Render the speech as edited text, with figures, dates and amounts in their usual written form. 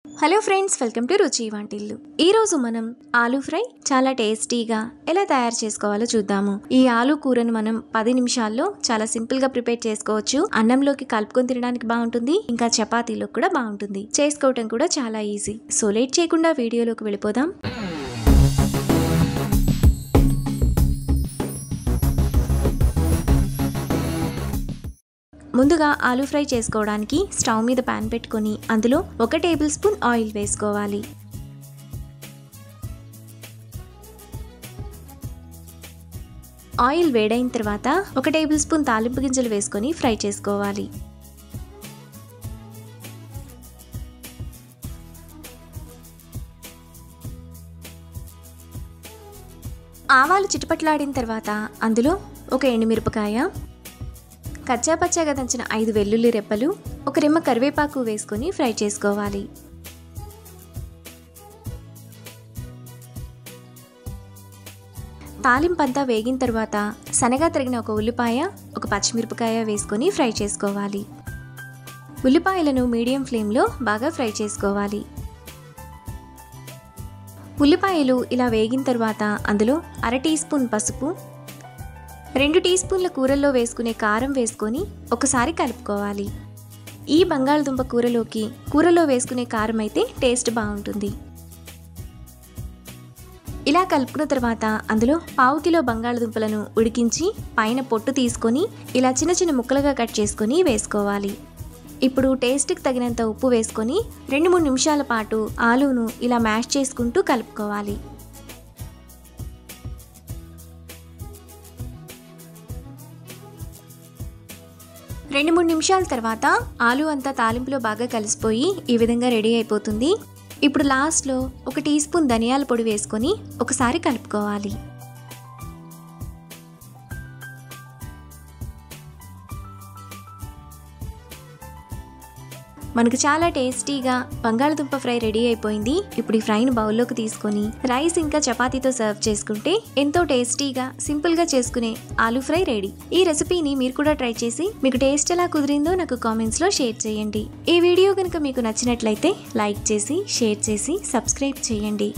Hello friends, welcome to రుచి వంటిల్లు. ఈ రోజు మనం ఆలూ ఫ్రై చాలా టేస్టీగా ఎలా తయారు చేసుకోవాలో చూద్దాము. ఈ ఆలూ కూరను మనం 10 నిమిషాల్లో చాలా సింపుల్ గా ప్రిపేర్ చేసుకోవచ్చు. అన్నంలోకి కలుపుకొని తినడానికి బాగుంటుంది, ఇంకా చపాతీలో కూడా బాగుంటుంది. చేసుకోవటం కూడా చాలా ఈజీ. సో లేట్ చేయకుండా వీడియోలోకి వెళ్ళిపోదాం. ముందుగా ఆలూ ఫ్రై చేసుకోవడానికి స్టవ్ మీద పాన్ పెట్టుకొని అందులో 1 టేబుల్ స్పూన్ ఆయిల్ వేసుకోవాలి. ఆయిల్ వేడైన తర్వాత 1 టేబుల్ స్పూన్ తాలింపు గింజలు వేసుకొని ఫ్రై చేసుకోవాలి. ఆవాలు చిటపట్లాడిన తర్వాత అందులో 1 ఎండుమిరపకాయ, కచ్చాపచ్చాగా దంచిన 5 వెల్లుల్లి రెప్పలు, 1 రెమ్మ కరివేపాకు వేసుకొని ఫ్రై చేసుకోవాలి. తాలింపంతా వేగిన తర్వాత సన్నగా తరిగిన 1 ఉల్లిపాయ, 1 పచ్చిమిరపకాయ వేసుకొని ఫ్రై చేసుకోవాలి. ఉల్లిపాయలను మీడియం ఫ్లేమ్లో బాగా ఫ్రై చేసుకోవాలి. ఉల్లిపాయలు ఇలా వేగిన తర్వాత అందులో 1/2 టీ స్పూన్ పసుపు, 2 టీ స్పూన్ల కూరల్లో వేసుకునే కారం వేసుకొని ఒకసారి కలుపుకోవాలి. ఈ బంగాళదుంప కూరలో వేసుకునే కారం అయితే టేస్ట్ బాగుంటుంది. ఇలా కలుపుకున్న తర్వాత అందులో 1/2 కిలో బంగాళదుంపలను ఉడికించి పైన పొట్టు తీసుకొని ఇలా చిన్న చిన్న ముక్కలుగా కట్ చేసుకొని వేసుకోవాలి. ఇప్పుడు టేస్ట్కి తగినంత ఉప్పు వేసుకొని 2-3 నిమిషాల పాటు ఆలూను ఇలా మ్యాష్ చేసుకుంటూ కలుపుకోవాలి. 2-3 నిమిషాల తర్వాత ఆలూ అంతా తాలింపులో బాగా కలిసిపోయి ఈ విధంగా రెడీ అయిపోతుంది. ఇప్పుడు లాస్ట్లో 1 టీ స్పూన్ ధనియాల పొడి వేసుకొని ఒకసారి కలుపుకోవాలి. మనకు చాలా టేస్టీగా బంగాళదుంప ఫ్రై రెడీ అయిపోయింది. ఇప్పుడు ఈ ఫ్రైని బౌల్లోకి తీసుకొని రైస్ ఇంకా చపాతీతో సర్వ్ చేసుకుంటే ఎంతో టేస్టీగా సింపుల్ గా చేసుకునే ఆలూ ఫ్రై రెడీ. ఈ రెసిపీని మీరు కూడా ట్రై చేసి మీకు టేస్ట్ ఎలా కుదిరిందో నాకు కామెంట్స్ లో షేర్ చేయండి. ఈ వీడియో కనుక మీకు నచ్చినట్లయితే లైక్ చేసి, షేర్ చేసి, సబ్స్క్రైబ్ చేయండి.